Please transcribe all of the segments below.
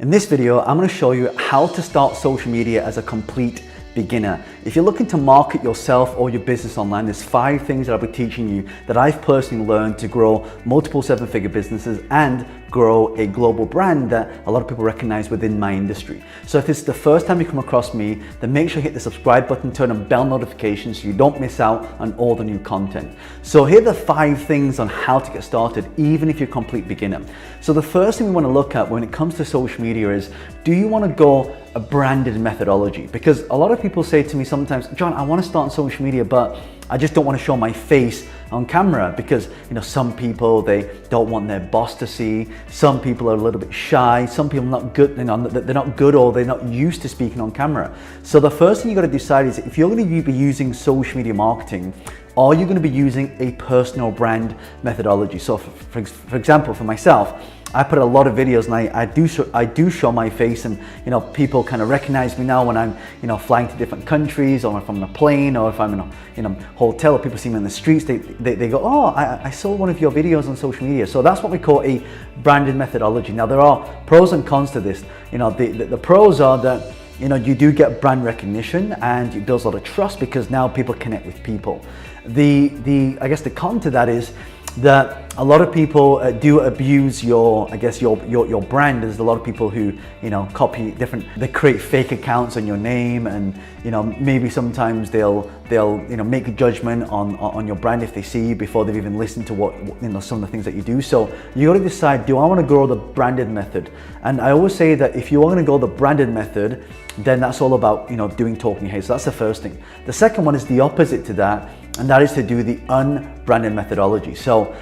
In this video, I'm going to show you how to start social media as a complete beginner. If you're looking to market yourself or your business online, there's 5 things that I'll be teaching you that I've personally learned to grow multiple 7-figure businesses and grow a global brand that a lot of people recognize within my industry. So if this is the first time you come across me, then make sure you hit the subscribe button, turn on bell notifications so you don't miss out on all the new content. So here are the 5 things on how to get started, even if you're a complete beginner. So the first thing we want to look at when it comes to social media is, do you want to go a branded methodology? Because a lot of people say to me sometimes, John, I want to start on social media, but I just don't want to show my face on camera because, some people, they don't want their boss to see. Some people are a little bit shy. Some people are not good, they're not good or they're not used to speaking on camera. So the first thing you got to decide is, if you're going to be using social media marketing, are you going to be using a personal brand methodology? So for example, for myself, I put a lot of videos and I do show my face, and people kind of recognize me now when I'm flying to different countries, or if I'm on a plane, or if I'm in a hotel, or people see me in the streets, they go, oh, I saw one of your videos on social media. So that's what we call a branded methodology. Now there are pros and cons to this. The pros are that you do get brand recognition and it builds a lot of trust because now people connect with people. I guess the con to that is that a lot of people do abuse your brand. There's a lot of people who copy they create fake accounts on your name, and maybe sometimes they'll make a judgment on your brand if they see you before they've even listened to what some of the things that you do. So you got to decide, do I want to go the branded method? And I always say that if you want to go the branded method, then that's all about doing talking heads. So that's the first thing. The second one is the opposite to that, and that is to do the unbranded methodology. So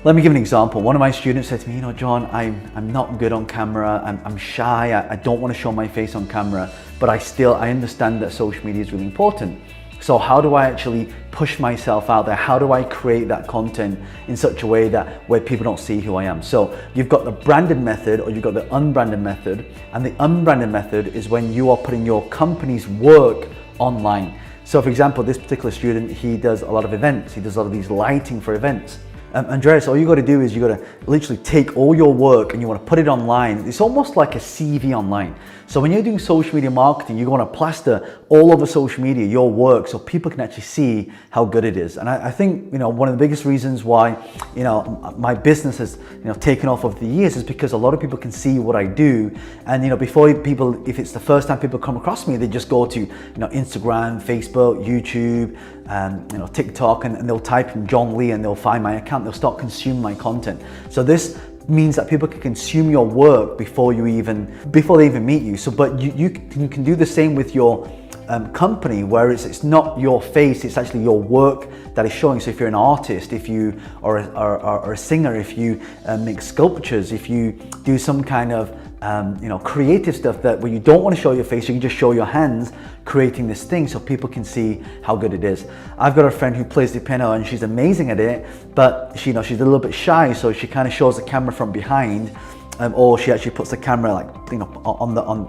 let me give an example. One of my students said to me, John, I'm not good on camera. I'm shy. I don't want to show my face on camera, but I understand that social media is really important. So how do I actually push myself out there? How do I create that content in such a way that where people don't see who I am? So you've got the branded method, or you've got the unbranded method. And the unbranded method is when you are putting your company's work online. So for example, this particular student, he does a lot of events. He does a lot of these lighting for events. Andreas, all you got to do is you got to literally take all your work and you want to put it online. It's almost like a CV online. So when you're doing social media marketing, you want to plaster all over social media your work so people can actually see how good it is. And I think one of the biggest reasons why my business has taken off over the years is because a lot of people can see what I do. And before people, if it's the first time people come across me, they just go to Instagram, Facebook, YouTube, TikTok, and they'll type in John Lee and they'll find my account. They'll start consuming my content. So this means that people can consume your work before they even meet you. So, but you can do the same with your company, where it's not your face, it's actually your work that is showing. So if you're an artist, if you are a singer, if you make sculptures, if you do some kind of creative stuff where you don't want to show your face, you can just show your hands creating this thing so people can see how good it is. I've got a friend who plays the piano and she's amazing at it, but she's a little bit shy, so she kind of shows the camera from behind, or she actually puts the camera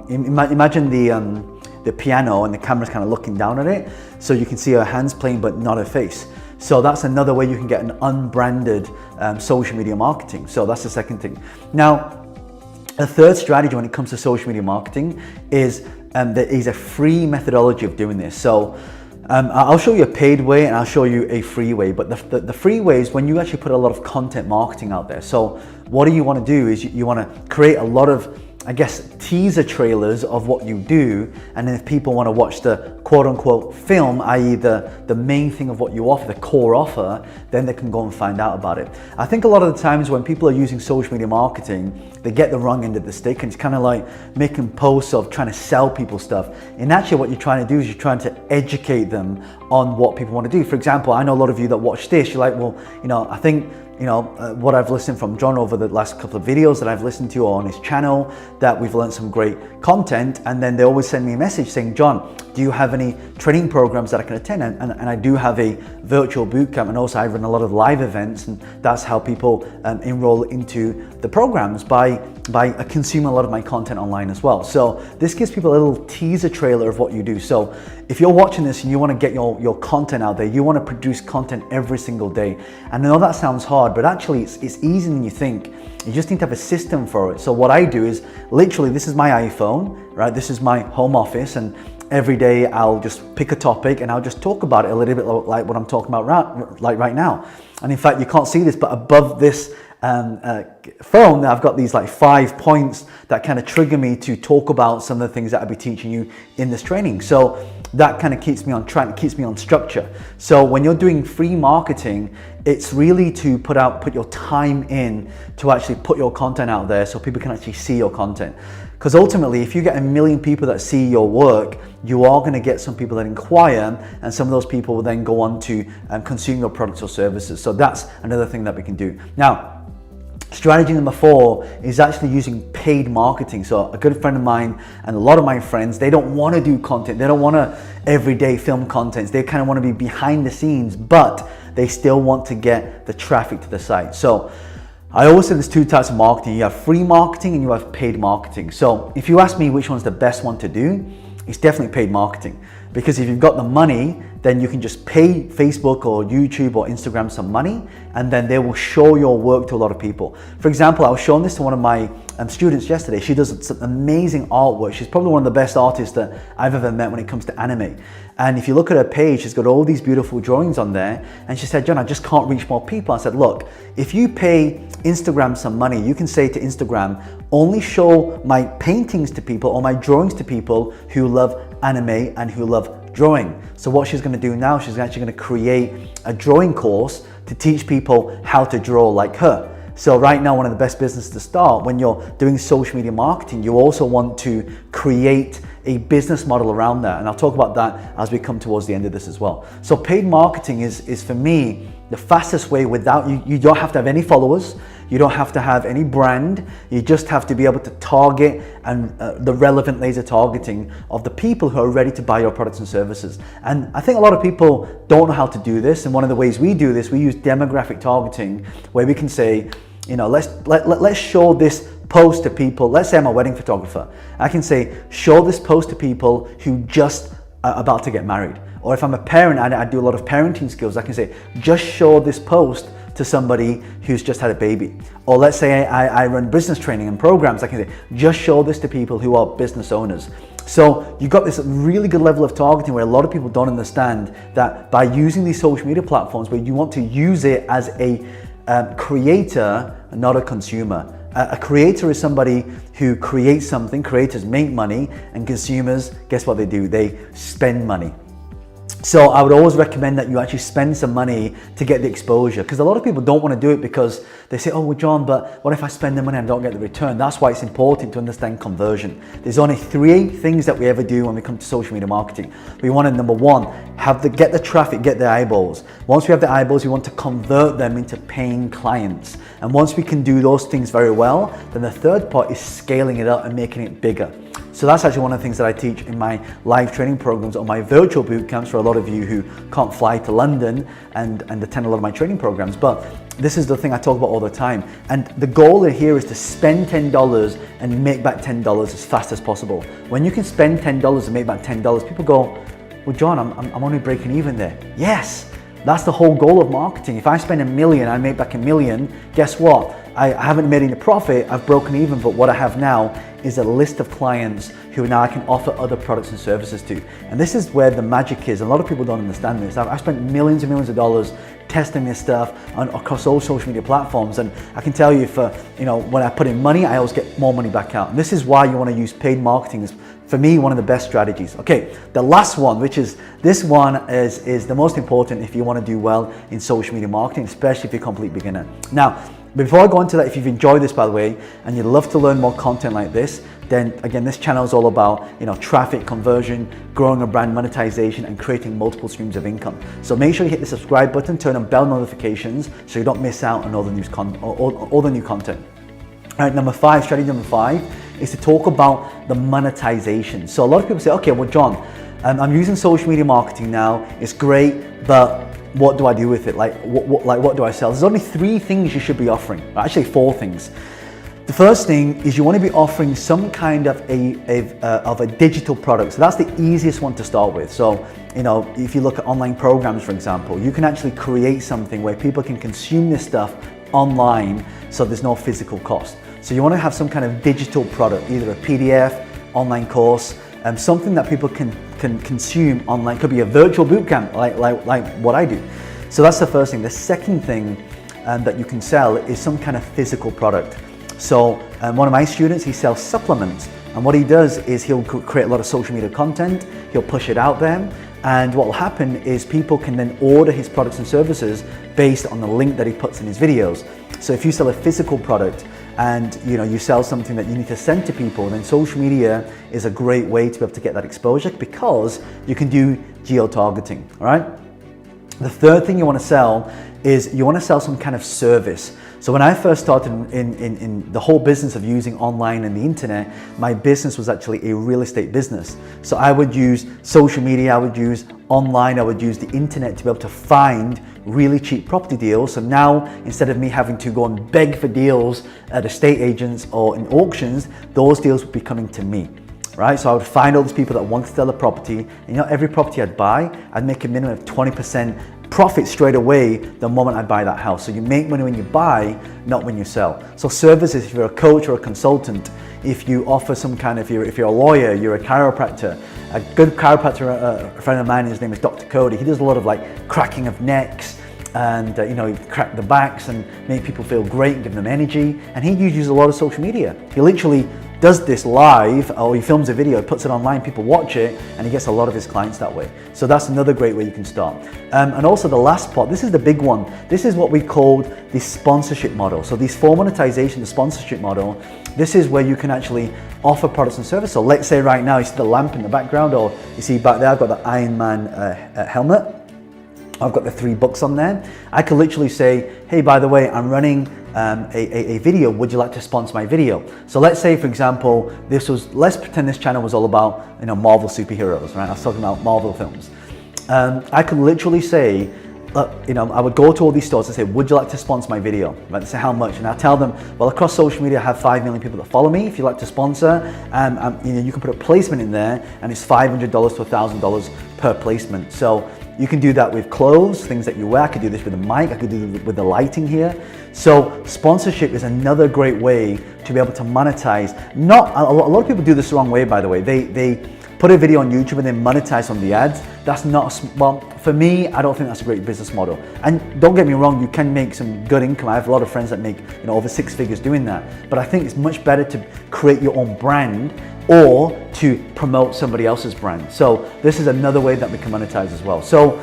imagine the piano and the camera's kind of looking down at it, so you can see her hands playing but not her face. So that's another way you can get an unbranded social media marketing. So that's the second thing. Now, a third strategy when it comes to social media marketing is there is a free methodology of doing this. So I'll show you a paid way and I'll show you a free way, but the free way is when you actually put a lot of content marketing out there. So what you want to do is you want to create a lot of, teaser trailers of what you do, and then if people want to watch the quote-unquote film, i.e. the main thing of what you offer, the core offer, then they can go and find out about it. I think a lot of the times when people are using social media marketing, they get the wrong end of the stick, and it's kind of like making posts of trying to sell people stuff. And actually what you're trying to do is you're trying to educate them on what people want to do. For example, I know a lot of you that watch this, you're like, well, I think what I've listened from John over the last couple of videos that I've listened to on his channel, that we've learned some great content, and then they always send me a message saying, John, do you have any training programs that I can attend? And I do have a virtual bootcamp, and also I run a lot of live events, and that's how people enroll into the programs by consuming a lot of my content online as well. So this gives people a little teaser trailer of what you do. So if you're watching this and you want to get your content out there, you want to produce content every single day. And I know that sounds hard, but actually it's easier than you think. You just need to have a system for it. So what I do is literally, this is my iPhone, right? This is my home office, and every day I'll just pick a topic and I'll just talk about it a little bit like what I'm talking about right now. And in fact, you can't see this, but above this phone, I've got these like 5 points that kind of trigger me to talk about some of the things that I'll be teaching you in this training. So that kind of keeps me on track, keeps me on structure. So when you're doing free marketing, it's really to put your time in to actually put your content out there so people can actually see your content. Because ultimately, if you get 1 million people that see your work, you are going to get some people that inquire, and some of those people will then go on to consume your products or services. So that's another thing that we can do. Now, strategy number 4 is actually using paid marketing. So a good friend of mine and a lot of my friends, they don't want to do content. They don't want to everyday film content. They kind of want to be behind the scenes, but they still want to get the traffic to the site. So I always say there's 2 types of marketing. You have free marketing and you have paid marketing. So if you ask me which one's the best one to do, it's definitely paid marketing. Because if you've got the money, then you can just pay Facebook or YouTube or Instagram some money, and then they will show your work to a lot of people. For example, I was showing this to one of my students yesterday. She does some amazing artwork. She's probably one of the best artists that I've ever met when it comes to anime. And if you look at her page, she's got all these beautiful drawings on there. And she said, John, I just can't reach more people. I said, look, if you pay Instagram some money, you can say to Instagram, only show my paintings to people or my drawings to people who love anime and who love drawing. So what she's going to do now, she's actually going to create a drawing course to teach people how to draw like her. So right now, one of the best businesses to start when you're doing social media marketing, you also want to create a business model around that. And I'll talk about that as we come towards the end of this as well. So paid marketing is for me, the fastest way without, you don't have to have any followers. You don't have to have any brand. You just have to be able to target and the relevant laser targeting of the people who are ready to buy your products and services. And I think a lot of people don't know how to do this. And one of the ways we do this, we use demographic targeting, where we can say, you know, let's show this post to people. Let's say I'm a wedding photographer. I can say, show this post to people who just are about to get married. Or if I'm a parent and I do a lot of parenting skills, I can say, just show this post to somebody who's just had a baby. Or let's say I run business training and programs, I can say, just show this to people who are business owners. So you've got this really good level of targeting where a lot of people don't understand that by using these social media platforms, where you want to use it as a creator, not a consumer. A creator is somebody who creates something. Creators make money, and consumers, guess what they do? They spend money. So I would always recommend that you actually spend some money to get the exposure, because a lot of people don't want to do it because they say, oh, well, John, but what if I spend the money and don't get the return? That's why it's important to understand conversion. There's only 3 things that we ever do when we come to social media marketing. We want to, number 1, get the traffic, get the eyeballs. Once we have the eyeballs, we want to convert them into paying clients. And once we can do those things very well, then the third part is scaling it up and making it bigger. So that's actually one of the things that I teach in my live training programs or my virtual boot camps for a lot of you who can't fly to London and attend a lot of my training programs. But this is the thing I talk about all the time. And the goal here is to spend $10 and make back $10 as fast as possible. When you can spend $10 and make back $10, people go, well, John, I'm only breaking even there. Yes, that's the whole goal of marketing. If I spend $1 million, I make back $1 million, guess what? I haven't made any profit, I've broken even, but what I have now is a list of clients who now I can offer other products and services to. And this is where the magic is. A lot of people don't understand this. I've spent millions and millions of dollars testing this stuff across all social media platforms. And I can tell you, when I put in money, I always get more money back out. And this is why you want to use paid marketing is, for me, one of the best strategies. Okay, the last one, which is, this one is the most important if you want to do well in social media marketing, especially if you're a complete beginner. Now, before I go into that, if you've enjoyed this, by the way, and you'd love to learn more content like this, then again, this channel is all about traffic, conversion, growing a brand, monetization, and creating multiple streams of income. So make sure you hit the subscribe button, turn on bell notifications so you don't miss out on all the new content. All right, strategy number 5 is to talk about the monetization. So a lot of people say, okay, well, John, I'm using social media marketing now. It's great, but what do I do with it? What do I sell? There's only 3 things you should be offering. Actually, 4 things. The first thing is you want to be offering some kind of a digital product. So that's the easiest one to start with. So, if you look at online programs, for example, you can actually create something where people can consume this stuff online, so there's no physical cost. So you want to have some kind of digital product, either a PDF, online course, something that people can consume online. It could be a virtual bootcamp like what I do. So that's the first thing. The second thing that you can sell is some kind of physical product. So one of my students, he sells supplements, and what he does is he'll create a lot of social media content, he'll push it out there, and what will happen is people can then order his products and services based on the link that he puts in his videos. So if you sell a physical product and you sell something that you need to send to people, then social media is a great way to be able to get that exposure, because you can do geo-targeting, all right? The third thing you want to sell is you want to sell some kind of service. So when I first started in the whole business of using online and the internet, my business was actually a real estate business. So I would use social media, I would use online, I would use the internet to be able to find really cheap property deals. So now, instead of me having to go and beg for deals at estate agents or in auctions, those deals would be coming to me. Right, so I would find all these people that want to sell a property, and every property I'd buy, I'd make a minimum of 20% profit straight away the moment I buy that house. So you make money when you buy, not when you sell. So services, if you're a coach or a consultant, if you offer some kind of, if you're a lawyer, you're a chiropractor, a good chiropractor, a friend of mine, his name is Dr. Cody, he does a lot of like cracking of necks, and he crack the backs and make people feel great and give them energy, and he uses a lot of social media. He literally does this live, or he films a video, puts it online, people watch it, and he gets a lot of his clients that way. So that's another great way you can start. And also the last part, this is the big one. This is what we called the sponsorship model. So these 4 monetization, the sponsorship model, this is where you can actually offer products and services. So let's say right now, you see the lamp in the background, or you see back there, I've got the Iron Man helmet. I've got the 3 books on there. I could literally say, hey, by the way, I'm running a video, would you like to sponsor my video? So let's say, for example, let's pretend this channel was all about Marvel superheroes, right? I was talking about Marvel films. I could literally say, I would go to all these stores and say, would you like to sponsor my video? Right? They say, how much? And I tell them, well, across social media, I have 5 million people that follow me. If you'd like to sponsor, you can put a placement in there, and it's $500 to $1,000 per placement. So you can do that with clothes, things that you wear. I could do this with a mic. I could do it with the lighting here. So sponsorship is another great way to be able to monetize. A lot of people do this the wrong way, by the way. They put a video on YouTube and then monetize on the ads. That's not, well, for me, I don't think that's a great business model. And don't get me wrong, you can make some good income. I have a lot of friends that make over 6 figures doing that. But I think it's much better to create your own brand or to promote somebody else's brand. So this is another way that we can monetize as well. So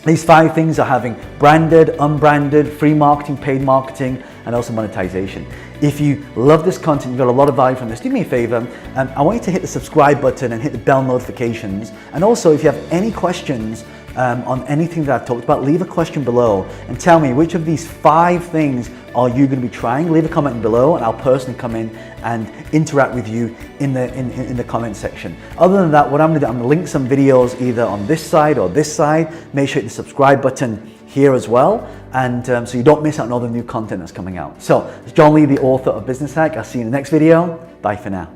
these 5 things are having branded, unbranded, free marketing, paid marketing, and also monetization. If you love this content, you got a lot of value from this, do me a favor, I want you to hit the subscribe button and hit the bell notifications. And also, if you have any questions on anything that I've talked about, leave a question below and tell me which of these 5 things are you going to be trying. Leave a comment below, and I'll personally come in and interact with you in the comment section. Other than that, what I'm going to do, I'm going to link some videos either on this side or this side. Make sure you hit the subscribe button here as well, and so you don't miss out on all the new content that's coming out. So, it's John Lee, the author of Business Hack. I'll see you in the next video. Bye for now.